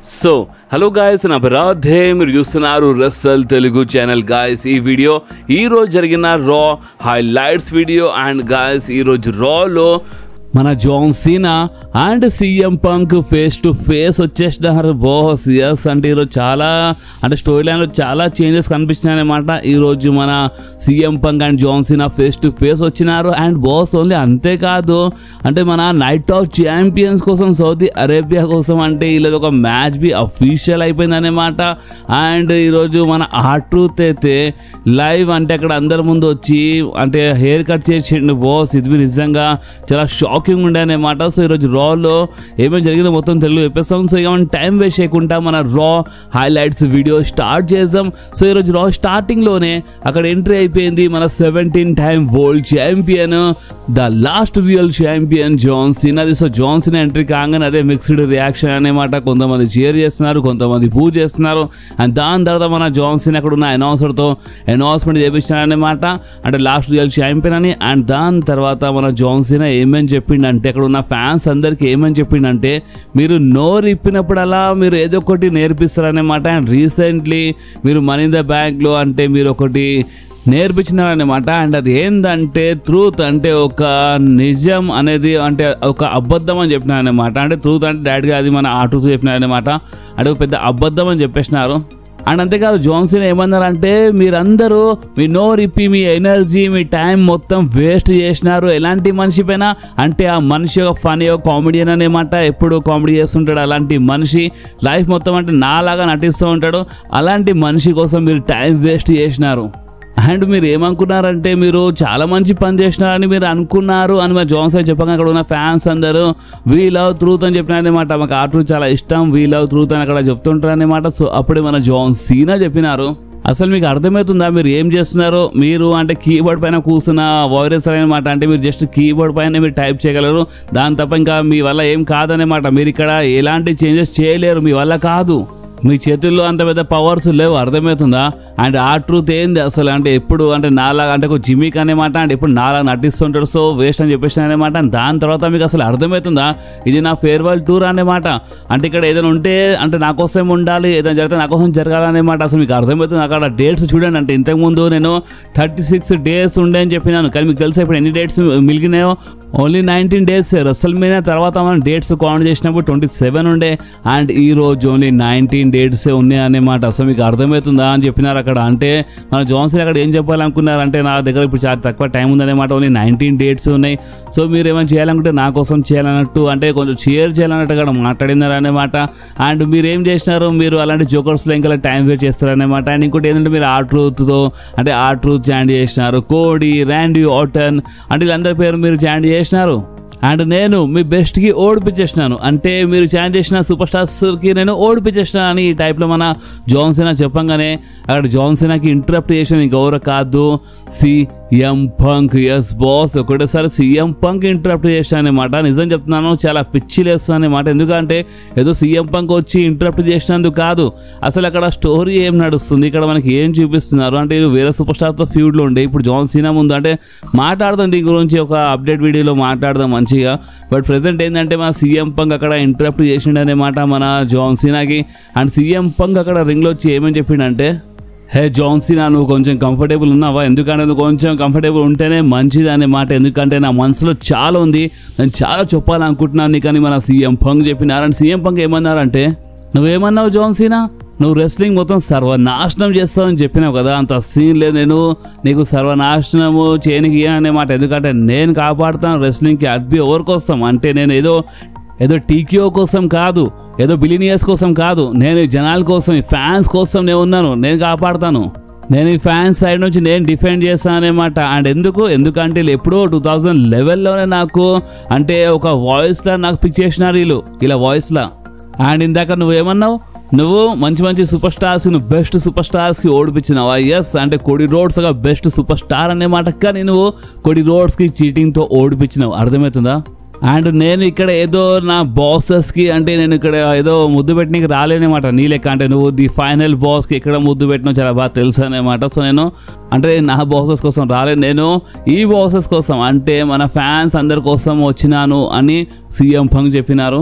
So hello guys, నా బరాధే మీరు చూస్తున్నారు రసల్ తెలుగు ఛానల్. గాయస్ ఈ వీడియో ఈరోజు జరిగిన రా హైలైట్స్ వీడియో. అండ్ గాయస్ ఈరోజు రాలో మన John Cena and CM Punk face to face వచ్చేసినారు బాస్. ఎస్ అంటే ఈరోజు చాలా అంటే స్టోరీ లైన్లో చాలా చేంజెస్ కనిపిస్తున్నాయి అనమాట. ఈరోజు మన CM Punk and John Cena face to face వచ్చినారు. అండ్ బాస్ ఓన్లీ అంతేకాదు, అంటే మన నైట్ ఆఫ్ ఛాంపియన్స్ కోసం సౌదీ అరేబియా కోసం అంటే వీళ్ళది ఒక మ్యాచ్ బి అఫీషియల్ అయిపోయింది అనమాట. అండ్ ఈరోజు మన ఆర్ట్రూత్ అయితే లైవ్ అంటే అక్కడ అందరి ముందు వచ్చి అంటే హెయిర్ కట్ చేసిండు బాస్. ఇది నిజంగా చాలా షాకింగ్ ఉండే అనమాట. సో ఈరోజు రాలో ఏమేమి జరిగిందో మొత్తం తెలుగు చెప్పేస్తాం. సో ఏమైనా టైం వేస్ట్ చేయకుండా మన రా హైలైట్స్ వీడియో స్టార్ట్ చేద్దాం. సో ఈరోజు రా స్టార్టింగ్లోనే అక్కడ ఎంట్రీ అయిపోయింది మన 17 time world champion, the last real champion John Cena. So John Cena entry కాగానే అదే మిక్స్డ్ రియాక్షన్ అనమాట. కొంతమంది చీర్ చేస్తున్నారు, కొంతమంది పూజ చేస్తున్నారు. అండ్ దాని తర్వాత మన జాన్ సీనా అక్కడ ఉన్న అనౌన్సర్తో అనౌన్స్మెంట్ చేపించినారు అనమాట, అంటే లాస్ట్ రియల్ ఛాంపియన్ అని. అండ్ దాని తర్వాత మన జాన్ సీనా ఏమేమి చెప్పిండంటే అక్కడ ఉన్న ఫ్యాన్స్ అందరికి ఏమని చెప్పిండంటే, మీరు నోరు ఇప్పినప్పుడల్లా మీరు ఏదో ఒకటి నేర్పిస్తారనమాట. అండ్ రీసెంట్లీ మీరు మనీ ఇన్ ద బ్యాంక్లో అంటే మీరు ఒకటి నేర్పించినారనమాట. అండ్ అది ఏంటంటే ట్రూత్ అంటే ఒక నిజం అనేది అంటే ఒక అబద్ధం అని చెప్పినారనమాట. అంటే ట్రూత్ అంటే డైరెక్ట్గా అది మన ఆటోస్ చెప్పినారనమాట, అంటే ఒక పెద్ద అబద్ధం అని చెప్పేసినారు. అండ్ అంతేకాదు జాన్ సీనా ఏమన్నారంటే, మీరందరూ మీ నోరు ఇప్పి మీ ఎనర్జీ మీ టైం మొత్తం వేస్ట్ చేసినారు ఎలాంటి మనిషి పైన అంటే ఆ మనిషి ఒక ఫనీ ఒక కామెడియన్ అనమాట. ఎప్పుడు కామెడీ చేస్తుంటాడు అలాంటి మనిషి. లైఫ్ మొత్తం అంటే నాలాగా నటిస్తూ ఉంటాడు. అలాంటి మనిషి కోసం మీరు టైం వేస్ట్ చేసినారు. అండ్ మీరు ఏమనుకున్నారంటే మీరు చాలా మంచి పని చేసినారని మీరు అనుకున్నారు అని మరి జాన్ సీనా చెప్పగా అక్కడ ఉన్న ఫ్యాన్స్ అందరూ వీ లవ్ ట్రూత్ అని చెప్పినారనమాట. మాకు ఆ ట్రూత్ చాలా ఇష్టం, వీ లవ్ ట్రూత్ అని అక్కడ చెప్తుంటారు అనమాట. సో అప్పుడే మన జాన్ సీనా చెప్పినారు, అసలు మీకు అర్థమవుతుందా మీరు ఏం చేస్తున్నారో? మీరు అంటే కీబోర్డ్ పైన కూర్చున్న వాయిస్ అనమాట. అంటే మీరు జస్ట్ కీబోర్డ్ పైన మీరు టైప్ చేయగలరు, దాని తప్ప ఇంకా మీ వల్ల ఏం కాదనమాట. మీరు ఇక్కడ ఎలాంటి చేంజెస్ చేయలేరు, మీ వల్ల కాదు. మీ చేతుల్లో అంత పెద్ద పవర్స్ లేవు, అర్థమవుతుందా? అండ్ ఆ ట్రూత్ ఏంది అసలు అంటే ఎప్పుడు అంటే నాలాగా అంటే ఒక జిమిక్ అనమాట. అంటే ఎప్పుడు నాలాగా నటిస్తుంటాడు, సో వేస్ట్ అని చెప్పేసిన అనమాట. దాని తర్వాత మీకు అసలు అర్థమవుతుందా ఇది నా ఫేర్వెల్ టూర్ అనమాట. అంటే ఇక్కడ ఏదైనా ఉంటే అంటే నా కోసం ఉండాలి, ఏదైనా జరిగితే నా కోసం జరగాలన్నమాట. అసలు మీకు అర్థమవుతుంది అక్కడ డేట్స్ చూడండి. అంటే ఇంతకుముందు నేను 36 డేస్ ఉండే అని చెప్పినాను, కానీ మీకు తెలుసా ఇప్పుడు ఎన్ని డేట్స్ మిగిలినాయో? Only 19 days. రెసల్మేనియా తర్వాత మనం డేట్స్ కౌంట్ చేసినప్పుడు 27 ఉండే. అండ్ ఈ రోజు ఓన్లీ 19 డేట్స్ ఉన్నాయి అన్నమాట. సో మీకు అర్థమవుతుందా అని చెప్పినారు అక్కడ. అంటే మన జాన్ సీనా అక్కడ ఏం చెప్పాలనుకున్నారు అంటే, నా దగ్గర ఇప్పుడు చాలా తక్కువ టైం ఉందన్నమాట, ఓన్లీ 19 డేట్స్ ఉన్నాయి. సో మీరు ఏమైనా చేయాలనుకుంటే నా కోసం చేయాలన్నట్టు అంటే కొంచెం షేర్ చేయాలన్నట్టు అక్కడ మాట్లాడినారు అనమాట. అండ్ మీరు ఏం చేసినారు, మీరు అలాంటి జోకర్స్లో ఇంకా టైం వేస్ట్ చేస్తారనమాట. అండ్ ఇంకోటి ఏంటంటే మీరు ఆ ట్రూత్తో అంటే ఆ ట్రూత్ జాయిన్ చేసినారు, కోడీ, ర్యాండీ ఆర్టన్ అంటే వీళ్ళందరి పేరు మీరు జాయిన్ చేసినారు. అండ్ నేను మీ బెస్ట్కి ఓడిపించేసినాను, అంటే మీరు ఛాన్ చేసిన సూపర్ స్టార్స్కి నేను ఓడిపించేసినా అని ఈ టైప్లో మన జాన్ సీనా చెప్పంగానే అక్కడ జాన్ సీనాకి ఇంటరప్ట్ చేసిన గౌరవ కాదు సీఎం పంక్. ఎస్ బాస్, ఒకటేసారి సీఎం పంక్ ఇంటరప్ట్ చేసిన అనమాట. నిజం చెప్తున్నాను, చాలా పిచ్చి లేస్తుంది అనమాట. ఎందుకంటే ఏదో సీఎం పంక్ వచ్చి ఇంటరప్ట్ చేసినందుకు కాదు, అసలు అక్కడ స్టోరీ ఏం నడుస్తుంది, ఇక్కడ మనకి ఏం చూపిస్తున్నారు అంటే వేరే సూపర్ స్టార్తో ఫ్యూడ్లో ఉండే ఇప్పుడు జాన్ సీనా ముందు అంటే మాట్లాడదాం దీని గురించి, ఒక అప్డేట్ వీడియోలో మాట్లాడదాం మంచిగా. బట్ ప్రెసెంట్ ఏంటంటే మన సీఎం పంక్ అక్కడ ఇంటరప్ట్ చేసిండనమాట మన జాన్ సీనాకి. అండ్ సీఎం పంక్ అక్కడ రింగ్లో వచ్చి ఏమని చెప్పిండంటే, హే జాన్ సీనా నువ్వు కొంచెం కంఫర్టబుల్ ఉన్నావా? ఎందుకంటే నువ్వు కొంచెం కంఫర్టబుల్ ఉంటేనే మంచిది అనే మాట. ఎందుకంటే నా మనసులో చాలా ఉంది, నేను చాలా చెప్పాలనుకుంటున్నాను కానీ మన సీఎం పంక్ చెప్పినారు. అండ్ సీఎం పంక్ ఏమన్నారంటే, నువ్వేమన్నావు జాన్ సీనా, నువ్వు రెస్లింగ్ మొత్తం సర్వనాశనం చేస్తావని చెప్పినావు కదా, అంత సీన్ లేదు, నేను నీకు సర్వనాశనము చేయనికి అనే మాట. ఎందుకంటే నేను కాపాడుతాను రెస్లింగ్కి, అది ఎవరికి వస్తాం అంటే నేను ఏదో టీకియో కోసం కాదు, ఏదో బిలినియర్స్ కోసం కాదు, నేను ఈ జనాల కోసం ఈ ఫ్యాన్స్ కోసం నేను ఉన్నాను, నేను కాపాడుతాను, నేను ఈ ఫ్యాన్స్ సైడ్ నుంచి నేను డిఫెండ్ చేస్తాను అనమాట. అండ్ ఎందుకంటే వీళ్ళు ఎప్పుడో 2011లోనే నాకు అంటే ఒక వాయిస్లా నాకు పిక్ చేసినారు వీళ్ళు ఇలా వాయిస్లా. అండ్ ఇందాక నువ్వేమన్నావు, నువ్వు మంచి సూపర్ స్టార్స్ నువ్వు బెస్ట్ సూపర్ స్టార్స్కి ఓడిపించినావా? ఎస్, అంటే కోడి రోడ్స్గా బెస్ట్ సూపర్ స్టార్ అన్నమాట, కానీ నువ్వు కోడి రోడ్స్కి చీటింగ్తో ఓడిపించినావు, అర్థమవుతుందా? అండ్ నేను ఇక్కడ ఏదో నా బాసెస్కి అంటే నేను ఇక్కడ ఏదో ముద్దు పెట్టడానికి రాలేనమాట నీ లెక్క. అంటే నువ్వు ది ఫైనల్ బాస్కి ఎక్కడ ముద్దు పెట్టినా చాలా బాగా తెలుసు అనమాట. సో నేను అంటే నా బాసెస్ కోసం రాలేదు, నేను ఈ బాసెస్ కోసం అంటే మన ఫ్యాన్స్ అందరి కోసం వచ్చినాను అని సీఎం పంక్ చెప్పినారు.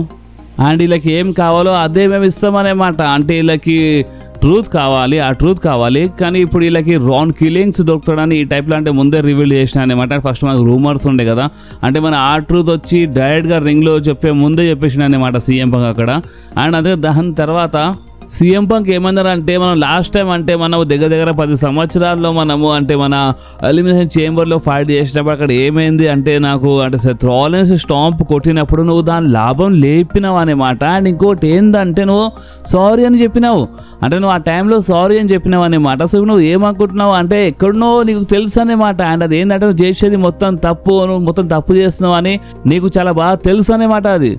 అండ్ వీళ్ళకి ఏం కావాలో అదే మేము ఇస్తామన్నమాట. అంటే వీళ్ళకి ట్రూత్ కావాలి, ఆ ట్రూత్ కావాలి. కానీ ఇప్పుడు వీళ్ళకి రాన్ కిల్లింగ్స్ దొరుకుతాడని ఈ టైప్లో అంటే ముందే రివీల్ చేసిన అనమాట. ఫస్ట్ మనకు రూమర్స్ ఉండే కదా, అంటే మన ఆ ట్రూత్ వచ్చి డైరెక్ట్గా రింగ్లో ముందే చెప్పేసిన అనమాట సీఎం పంక్ అక్కడ. అండ్ అదే దాని తర్వాత సీఎం పంక్ ఏమన్నారంటే మనం లాస్ట్ టైం అంటే మనం దగ్గర 10 సంవత్సరాల్లో మనము అంటే మన ఎలిమినేషన్ చేంబర్లో ఫైట్ చేసినప్పుడు అక్కడ ఏమైంది అంటే నాకు అంటే సెత్ రాలిన్స్ స్టాంప్ కొట్టినప్పుడు నువ్వు దాని లాభం లేపినావు అనమాట. అండ్ ఇంకోటి ఏంటంటే నువ్వు సారీ అని చెప్పినావు, అంటే నువ్వు ఆ టైంలో సారీ అని చెప్పినావు అనమాట. సో నువ్వు ఏమనుకుంటున్నావు అంటే ఎక్కడనో నీకు తెలుసు అనమాట. అండ్ అది ఏంటంటే నువ్వు చేసేది మొత్తం తప్పు, నువ్వు మొత్తం తప్పు చేస్తున్నావు అని నీకు చాలా బాగా తెలుసు అనమాట అది.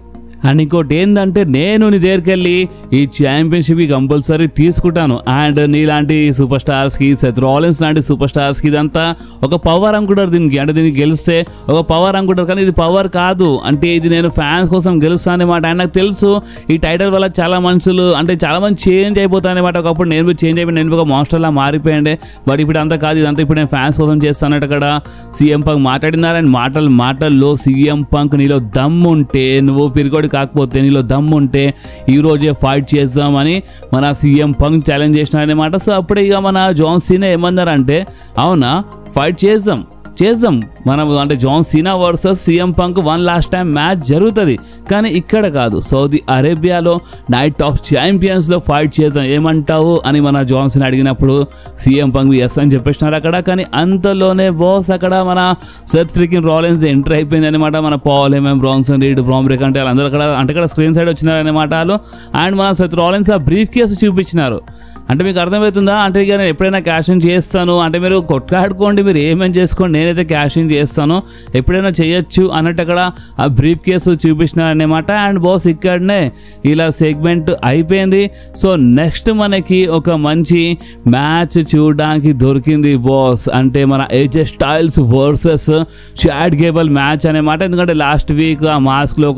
అండ్ ఇంకోటి ఏంటంటే నేను నీ దగ్గరికి వెళ్ళి ఈ ఛాంపియన్షిప్ కంపల్సరీ తీసుకుంటాను. అండ్ నీలాంటి సూపర్ స్టార్స్కి సెత్ రాలిన్స్ లాంటి సూపర్ స్టార్స్కి ఇదంతా ఒక పవర్ అనుకుంటారు దీనికి, అంటే దీనికి గెలిస్తే ఒక పవర్ అనుకుంటారు. కానీ ఇది పవర్ కాదు, అంటే ఇది నేను ఫ్యాన్స్ కోసం గెలుస్తాను అనమాట. అండ్ నాకు తెలుసు ఈ టైటిల్ వల్ల చాలా మనుషులు అంటే చాలా మంది చేంజ్ అయిపోతాను అనమాట. ఒకప్పుడు నేను చేంజ్ అయిపోయి నేను ఒక మాస్టర్లా మారిపోయిండే, బట్ ఇప్పుడు అంతా కాదు, ఇదంతా ఇప్పుడు నేను ఫ్యాన్స్ కోసం చేస్తానట్టు అక్కడ సీఎం పంక్ మాట్లాడినారు. అండ్ మాటల్లో సీఎం పంక్ నీలో దమ్ము ఉంటే, నువ్వు పిరికోడి కాకపోతే నీలో దమ్ము ఉంటే ఈ రోజే ఫైట్ చేద్దామని మన సీఎం పంక్ ఛాలెంజ్ చేసినారనమాట. సో అప్పుడే ఇక మన జాన్ సీనా ఏమన్నారంటే అవునా ఫైట్ చేద్దాం మనం అంటే John Cena versus CM Punk one last time match జరుగుతుంది, కానీ ఇక్కడ కాదు సౌదీ అరేబియాలో నైట్ ఆఫ్ ఛాంపియన్స్లో ఫైట్ చేద్దాం ఏమంటావు అని మన జాన్ సీనా అడిగినప్పుడు సీఎం పంక్ ఎస్ అని చెప్పేసినారు అక్కడ. కానీ అంతలోనే బాస్ అక్కడ మన సెత్ ఫ్రీకిన్ రాలిన్స్ ఎంటర్ అయిపోయింది అనమాట. మన పాల్ హెమన్ బ్రాన్సన్ రీడ్ బ్రామ్రిక్ అంటే వాళ్ళందరూ అక్కడ స్క్రీన్ సైడ్ వచ్చినారనమాట వాళ్ళు. అండ్ మన సెత్ రాలిన్స్ ఆ బ్రీఫ్ కేసు చూపించినారు. అంటే మీకు అర్థమవుతుందా, అంటే ఇక నేను ఎప్పుడైనా క్యాష్ ఇన్ చేస్తాను అంటే మీరు కొట్లాడుకోండి, మీరు ఏమేమి చేసుకోండి, నేనైతే క్యాష్ ఇన్ చేస్తాను, ఎప్పుడైనా చేయొచ్చు అన్నట్టు అక్కడ ఆ బ్రీఫ్ కేసు చూపించినారనమాట. అండ్ బాస్ ఇక్కడనే ఇలా సెగ్మెంట్ అయిపోయింది. సో నెక్స్ట్ మనకి ఒక మంచి మ్యాచ్ చూడడానికి దొరికింది బాస్, అంటే మన ఏజే Styles versus Chad Gable match అనమాట. ఎందుకంటే లాస్ట్ వీక్ ఆ మాస్క్లో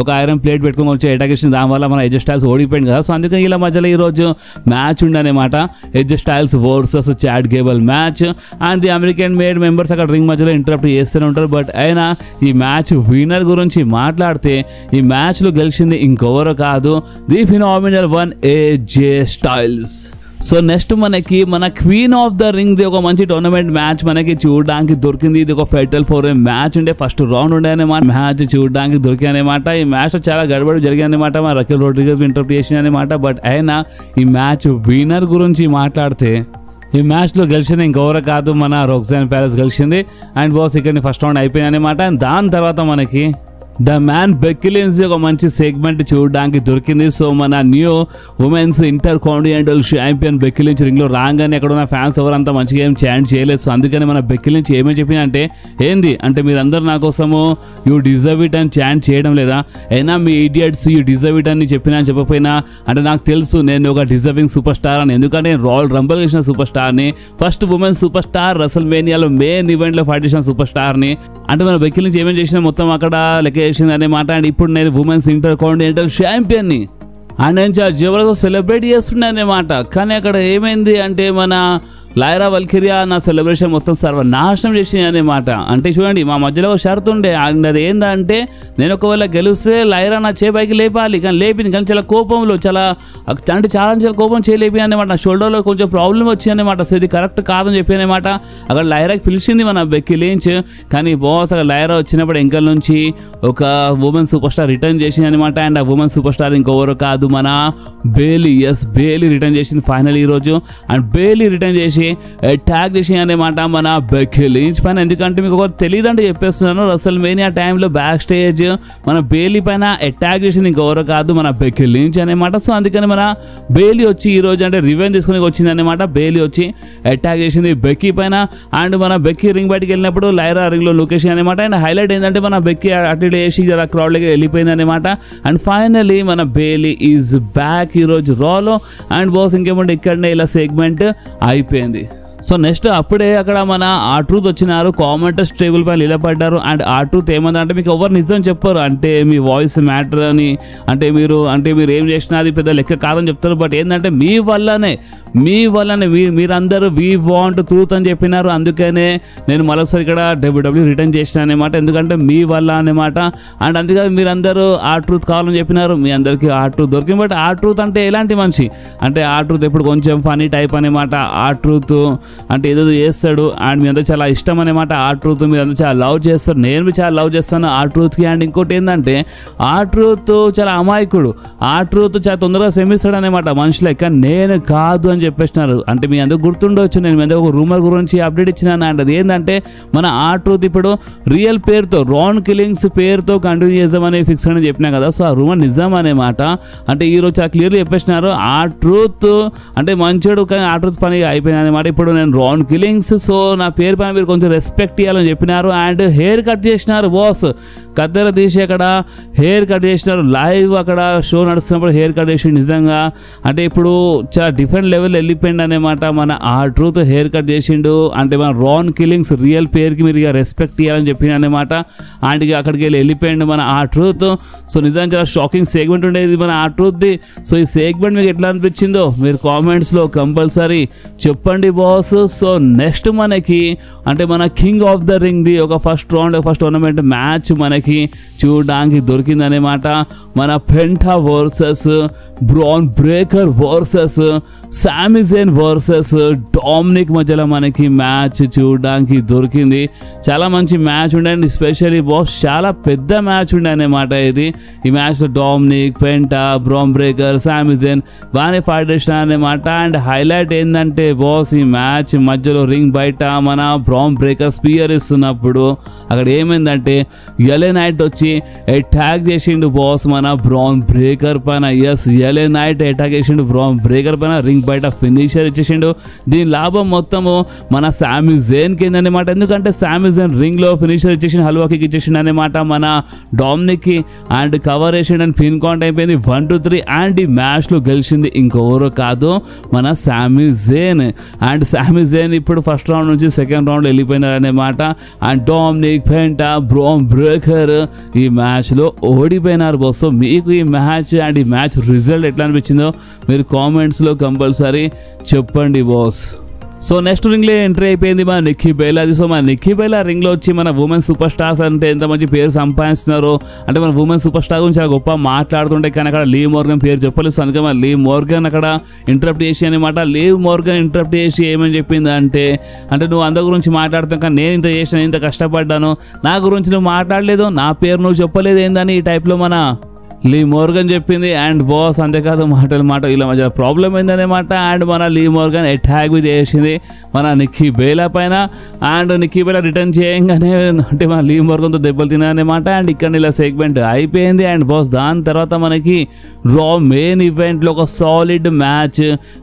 ఒక ఐరన్ ప్లేట్ పెట్టుకొని వచ్చి అటాక్ చేసింది, దానివల్ల మన ఏజే స్టైల్స్ ఓడిపోయింది కదా. సో అందుకని ఇలా మధ్యలో ఈరోజు మ్యాచ్ ఉండనమాట, AJ Styles versus Chad Gable match. And the American Made members అక్కడ రింగ్ మధ్యలో ఇంటరప్ట్ చేస్తూనే ఉంటారు. బట్ అయినా ఈ మ్యాచ్ విన్నర్ గురించి మాట్లాడితే ఈ మ్యాచ్లో గెలిచింది ఇంకెవరో కాదు, the phenomenal one ఏజే styles. So next మనకి మన queen of the ring the ఒక మంచి టోర్నమెంట్ మ్యాచ్ మనకి చూడడానికి దొరికింది. ఇది ఒక ఫెటల్ 4 మ్యాచ్ ఉండే, ఫస్ట్ రౌండ్ ఉండే అనమాట, మ్యాచ్ చూడడానికి దొరికాయి అనమాట. ఈ మ్యాచ్ చాలా గడబడి జరిగాయి అనమాట, మన రకీల్ రోడ్రిగస్ ఇంటరప్ట్ చేసిన అనమాట. బట్ అయినా ఈ మ్యాచ్ విన్నర్ గురించి మాట్లాడితే ఈ మ్యాచ్లో గెలిచింది ఇంకెవరో కాదు, మన రోక్సాన్ ప్యాలెస్ గెలిచింది. అండ్ బాస్ ఇక్కడ ఫస్ట్ రౌండ్ అయిపోయింది అనమాట. అండ్ దాని తర్వాత మనకి ద మ్యాన్ బెక్కీ లించ్ ఒక మంచి సెగ్మెంట్ చూడడానికి దొరికింది. సో మన new women's inter continental champion Becky Lynch రింగ్లో రాగానే ఎక్కడ ఉన్న ఫ్యాన్స్ ఎవరంతా మంచిగా ఏం చాంట్ చేయలేదు. సో అందుకని మన బెక్కీ లించ్ ఏమని చెప్పిన అంటే ఏంది అంటే మీరందరూ నా కోసము యూ డిజర్వ్ ఇట్ అని చాంట్ చేయడం లేదా, అయినా మీ ఇడియట్స్ యూ డిజర్వ్ ఇట్ అని చెప్పినా అని చెప్పకపోయినా అంటే నాకు తెలుసు నేను ఒక డిజర్వింగ్ సూపర్ స్టార్ అని, ఎందుకంటే నేను రాయల్ రంబల్ చేసిన సూపర్ స్టార్ని, ఫస్ట్ ఉమెన్ సూపర్ స్టార్ రెసల్మేనియాలో మెయిన్ ఈవెంట్లో ఫైట్ చేసిన సూపర్ స్టార్ని. అంటే మన బెక్కీ లించ్ ఏమేమి చేసినా మొత్తం అక్కడ లెక్క చేసింది అనమాట. అండ్ ఇప్పుడు నేను ఉమెన్స్ ఇంటర్ కాంటినెంటల్ ఛాంపియన్ని అండ్ నేను చాలా జబర్దస్త్ సెలబ్రేట్ చేస్తున్నాను అనమాట. కానీ అక్కడ ఏమైంది అంటే మన లైరా వల్కిరియా నా సెలబ్రేషన్ మొత్తం సర్వనాశనం చేసింది అనమాట. అంటే చూడండి మా మధ్యలో ఒక షరతు ఉండే, అది ఏంటంటే నేను ఒకవేళ గెలిస్తే లైరా నా చేపైకి లేపాలి, కానీ లేపింది కానీ చాలా కోపంలో అంటే చాలా కోపం చేయలేపి అనమాట. నా షోల్డర్లో కొంచెం ప్రాబ్లం వచ్చింది అనమాట. సో ఇది కరెక్ట్ కాదని చెప్పి అనమాట. అక్కడ లైరాకి పిలిచింది మన బెక్కీ లించ్, కానీ బాస్ అక్కడ లైరా వచ్చినప్పుడు ఎంకల్ నుంచి ఒక ఉమెన్ సూపర్ స్టార్ రిటర్న్ చేసింది అనమాట. అండ్ ఆ ఉమెన్ సూపర్ స్టార్ ఇంకెవరు కాదు మన బేలీ. బేలీ రిటర్న్ చేసింది ఫైనల్ ఈరోజు. అండ్ బేలీ రిటర్న్ చేసి అటాక్ చేసి అనమాట మన బెక్కీ లించ్ పైన. ఎందుకంటే మీకు ఒకటి తెలియదు అంటే చెప్పేస్తున్నాను, రెసల్మేనియా టైంలో బ్యాక్ స్టేజ్ మన బేలీ పైన అటాక్ చేసింది ఇంకెవరో కాదు మన బెక్కీ లించ్ అనమాట. సో అందుకని మన బేలీ వచ్చి ఈరోజు అంటే రివెంజ్ తీసుకుని వచ్చింది అనమాట. బేలీ వచ్చి అటాక్ చేసింది బెక్కీ పైన. అండ్ మన బెక్కీ రింగ్ బయటికి వెళ్ళినప్పుడు లైరా రింగ్లో లొకేషన్ అనమాట. అండ్ హైలైట్ ఏంటంటే మన బెక్కీ అటు వేసి క్రౌడ్లోకి వెళ్ళిపోయింది అనమాట. అండ్ ఫైనలీ మన బేలీ ఈజ్ బ్యాక్ ఈరోజు రాలో. అండ్ బాస్ ఇంకేమంటే ఇక్కడనే ఇలా సెగ్మెంట్ అయిపోయింది. సో నెక్స్ట్ అప్పుడే అక్కడ మన R-Truth వచ్చినారు, కామెంటర్స్ టేబుల్ పైన నిలబడ్డారు. అండ్ R-Truth ఏమన్నా మీకు ఎవరు నిజం చెప్పారు, అంటే మీ వాయిస్ మ్యాటర్ అని, అంటే మీరు ఏం చేసినా అది పెద్ద లెక్క కాదని చెప్తారు. బట్ ఏంటంటే మీ వల్లనే మీరందరూ వీ వాంట్ ట్రూత్ అని చెప్పినారు. అందుకనే నేను మరోసారి ఇక్కడ WWE రిటర్న్ చేసిన అనమాట, ఎందుకంటే మీ వల్ల అనమాట. అండ్ అందుకని మీరందరూ R-Truth కావాలని చెప్పినారు, మీ అందరికీ R-Truth దొరికింది. బట్ R-Truth అంటే ఎలాంటి మనిషి అంటే R-Truth ఇప్పుడు కొంచెం ఫనీ టైప్ అనమాట. R-Truth అంటే ఏదో చేస్తాడు అండ్ మీ అందరూ చాలా ఇష్టం అనమాట. R-Truth మీరు అందరూ చాలా లవ్ చేస్తారు, నేను చాలా లవ్ చేస్తాను R-Truthకి. అండ్ ఇంకోటి ఏంటంటే R-Truth చాలా అమాయకుడు, R-Truth చాలా తొందరగా శ్రమిస్తాడు అనమాట మనుషులకి, కానీ నేను కాదు అని చెప్పేసినారు. అంటే మీ అందరూ గుర్తుండవచ్చు, నేను మీ అందరూ ఒక రూమర్ గురించి అప్డేట్ ఇచ్చినాను. అండ్ అది ఏంటంటే మన R-Truth ఇప్పుడు రియల్ పేరుతో రాన్ కిల్లింగ్స్ పేరుతో కంటిన్యూ చేద్దామని ఫిక్స్ అని చెప్పినా కదా. సో ఆ రూమర్ నిజం అనమాట. అంటే ఈరోజు చాలా క్లియర్గా చెప్పేసినారు R-Truth అంటే మంచోడు, కానీ R-Truth పని అయిపోయింది అనమాట. ఇప్పుడు నేను రాన్ కిల్లింగ్స్, సో నా పేరు పైన మీరు కొంచెం రెస్పెక్ట్ ఇవ్వాలని చెప్పినారు. అండ్ హెయిర్ కట్ చేసినారు బాస్, కత్తెర తీసి అక్కడ హెయిర్ కట్ చేసినారు. లైవ్ అక్కడ షో నడుస్తున్నప్పుడు హెయిర్ కట్ చేసి నిజంగా అంటే ఇప్పుడు చాలా డిఫరెంట్ లెవెల్ వెళ్ళిపోయింది అనమాట. మన R-Truth హెయిర్ కట్ చేసిండు, అంటే మన రాన్ కిల్లింగ్స్ రియల్ పేరుకి మీరు ఇక రెస్పెక్ట్ ఇవ్వాలని చెప్పిన అనమాట. అండ్ ఇక అక్కడికి వెళ్ళిపోయిండు మన R-Truth. సో నిజంగా చాలా షాకింగ్ సెగ్మెంట్ ఉండేది మన R-Truthది. సో ఈ సెగ్మెంట్ మీకు ఎట్లా అనిపించిందో మీరు కామెంట్స్లో కంపల్సరీ చెప్పండి బాస్. సో నెక్స్ట్ మనకి అంటే మన కింగ్ ఆఫ్ ద రింగ్ది ఒక ఫస్ట్ టోర్నమెంట్ మ్యాచ్ మనకి చూడడానికి దొరికిందనమాట. మన Penta versus bran breaker versus సామీ జైన్ వర్సెస్ డామినిక్ మధ్యలో మనకి మ్యాచ్ చూడడానికి దొరికింది. చాలా మంచి మ్యాచ్ ఉండండి, ఎస్పెషల్లీ బాస్ చాలా పెద్ద మ్యాచ్ ఉండే అనమాట ఇది. ఈ మ్యాచ్లో డామినిక్, పెంటా, బ్రాన్ బ్రేకర్, సామీ జైన్ బాగానే ఫైట్ చేసినారు అనమాట. అండ్ హైలైట్ ఏంటంటే బాస్ ఈ మ్యాచ్ మధ్యలో రింగ్ బయట మన బ్రాన్ బ్రేకర్ స్పియర్ ఇస్తున్నప్పుడు అక్కడ ఏమైందంటే LA Knight వచ్చి అటాక్ చేసిండు బాస్ మన బ్రాన్ బ్రేకర్ పైన. LA Knight అటాక్ చేసిండు బ్రాన్ బ్రేకర్ పైన, రింగ్ బయట ఫినిషర్ ఇచ్చేసిండు. దీని లాభం మొత్తము మన సామీ జైన్ కింద అనమాట, ఎందుకంటే సామీ జైన్ రింగ్ లో ఫినిషర్ ఇచ్చేసిండు, హల్వా కిక్ ఇచ్చేసిండు అనమాట మన డామినిక్ కి. అండ్ కవర్ వేసిండు అండ్ పిన్ కౌంట్ అయిపోయింది 1-3. అండ్ ఈ మ్యాచ్ లో గెలిచింది ఇంకెవరో కాదు మన సామీ జైన్. అండ్ సామీ జైన్ ఇప్పుడు ఫస్ట్ రౌండ్ నుంచి సెకండ్ రౌండ్ వెళ్ళిపోయినారు అనమాట. And Dominik, Penta, Bron Breakker ఈ మ్యాచ్ లో ఓడిపోయినారు బాస్. సో మీకు ఈ మ్యాచ్ అండ్ ఈ మ్యాచ్ రిజల్ట్ ఎట్లా అనిపించిందో మీరు కామెంట్స్ లో కంపల్సరీ చెప్పండి బాస్. సో నెక్స్ట్ రింగ్లో ఎంట్రీ అయిపోయింది మన నిక్కీ బెల్లాది. సో మన నిక్కీ బెల్లా రింగ్లో వచ్చి మన ఉమెన్ సూపర్ స్టార్స్ అంటే ఎంత మంచి పేరు సంపాదిస్తున్నారు, అంటే మన ఉమెన్ సూపర్ స్టార్ గురించి చాలా గొప్ప మాట్లాడుతుంటే, కానీ అక్కడ లీవ్ మోర్గన్ పేరు చెప్పలేదు. అందుకే మన లీవ్ మోర్గన్ అక్కడ ఇంటరప్ట్ చేసి అనమాట. లీవ్ మోర్గన్ ఇంటరప్ట్ చేసి ఏమని చెప్పింది అంటే నువ్వు అందరి గురించి మాట్లాడుతావు, కానీ నేను ఇంత చేసిన, ఇంత కష్టపడ్డాను, నా గురించి నువ్వు మాట్లాడలేదు, నా పేరు నువ్వు చెప్పలేదు ఏందని ఈ టైప్లో మన లీ మోర్గన్ చెప్పింది. అండ్ బాస్ అంతేకాదు మాటలు ఇలా మధ్య ప్రాబ్లం అయిందనమాట. అండ్ మన లీ మోర్గన్ అటాక్ చేసింది మన నిక్కీ బెల్లా పైన. అండ్ నిక్కీ బెల్లా రిటర్న్ చేయంగానే అంటే మన లీ మోర్గన్తో దెబ్బలు తిన్నారనమాట. అండ్ ఇక్కడ ఇలా సెగ్మెంట్ అయిపోయింది. అండ్ బాస్ దాని తర్వాత మనకి రా మెయిన్ ఈవెంట్లో ఒక సాలిడ్ మ్యాచ్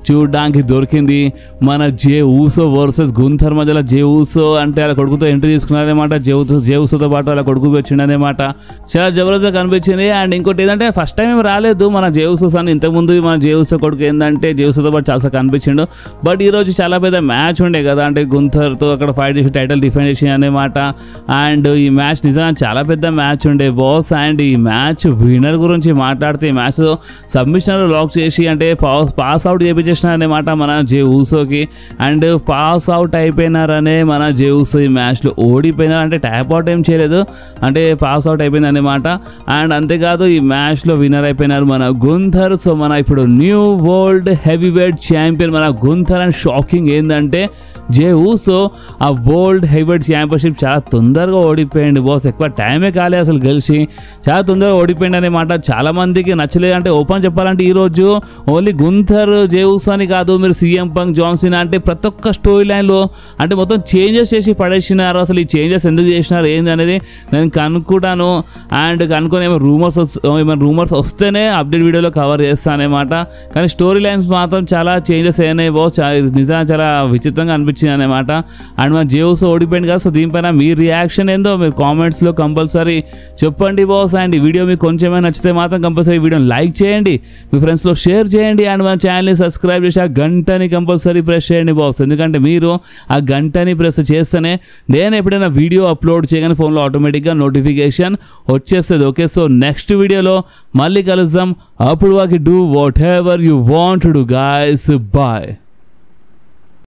చూడడానికి దొరికింది. మన జే ఊసో వర్సెస్ గుంథర్ మధ్యలో. జే ఊసో అంటే అలా కొడుకుతో ఎంట్రీ తీసుకున్నారనమాట. జే ఊసోతో పాటు అలా కొడుకు వచ్చిండనమాట. చాలా జబర్దస్త్గా కనిపించింది. అండ్ ఇంకోటి ఏంటంటే ఫస్ట్ టైం రాలేదు మన జే ఊసోస్ అని, ఇంతకుముందు మన జే ఊసో కొడుకు ఏంటంటే జే ఊసోతో పాటు చాలా కనిపించిండు. బట్ ఈరోజు చాలా పెద్ద మ్యాచ్ ఉండే కదా, అంటే గుంథర్తో అక్కడ ఫైట్ చేసి టైటిల్ డిఫెండ్ చేసి అనమాట. అండ్ ఈ మ్యాచ్ నిజంగా చాలా పెద్ద మ్యాచ్ ఉండే బాస్. అండ్ ఈ మ్యాచ్ విన్నర్ గురించి మాట్లాడితే ఈ మ్యాచ్ సబ్మిషన్ లాక్ చేసి అంటే పాస్ అవుట్ చేయించేసినారనమాట మన జే ఊసోకి. అండ్ పాస్ అవుట్ అయిపోయినారనే మన జే ఊసో ఈ మ్యాచ్లో ఓడిపోయినారు, అంటే ట్యాప్ అవుట్ ఏం చేయలేదు, అంటే పాస్ అవుట్ అయిపోయింది అనమాట. అండ్ అంతేకాదు ఈ మ్యాచ్లో విన్నర్ అయిపోయినారు మన గుంథర్. సో మన ఇప్పుడు new world heavy weight champion మన గుంథర్. అండ్ షాకింగ్ ఏంటంటే జే ఊసో ఆ వరల్డ్ హెవీ వెయిట్ ఛాంపియన్షిప్ చాలా తొందరగా ఓడిపోయింది బాస్. ఎక్కువ టైమే కాలే అసలు గెలిచి, చాలా తొందరగా ఓడిపోయింది అనమాట. చాలా మందికి నచ్చలేదు. అంటే ఓపెన్ చెప్పాలంటే ఈరోజు ఓన్లీ గుంథర్ జే ఊసో అని కాదు, మీరు CM పంక్, జాన్ సీనా అంటే ప్రతి ఒక్క స్టోరీ లైన్లో అంటే మొత్తం చేంజెస్ చేసి పడేసినారు. అసలు ఈ చేంజెస్ ఎందుకు చేసినారు ఏంది అనేది నేను కనుక్కుంటాను. అండ్ కనుక్కొని ఏమో రూమర్స్ ఏమైనా రూమర్స్ వస్తేనే అప్డేట్ వీడియోలో కవర్ చేస్తాను అనమాట. కానీ స్టోరీ లైన్స్ మాత్రం చాలా చేంజెస్ అయినాయి బాస్, నిజంగా చాలా విచిత్రంగా అనిపించింది అనమాట. అండ్ మన జేయూస్ ఓడిపోయింది కదా, సో దీనిపైన మీ రియాక్షన్ ఏందో మీరు కామెంట్స్లో కంపల్సరీ చెప్పండి బాస్. అండ్ ఈ వీడియో మీకు కొంచెమే నచ్చితే మాత్రం కంపల్సరీ వీడియోని లైక్ చేయండి, మీ ఫ్రెండ్స్లో షేర్ చేయండి. అండ్ మన ఛానల్ని సబ్స్క్రైబ్ చేసి ఆ గంటని కంపల్సరీ ప్రెస్ చేయండి బాస్. ఎందుకంటే మీరు ఆ గంటని ప్రెస్ చేస్తేనే నేను ఎప్పుడైనా వీడియో అప్లోడ్ చేయగానే ఫోన్లో ఆటోమేటిక్గా నోటిఫికేషన్ వచ్చేస్తుంది. ఓకే, సో నెక్స్ట్ వీడియోలో మళ్ళీ కలుద్దాం. అప్పుడు వాకి do whatever you want to do guys. Bye.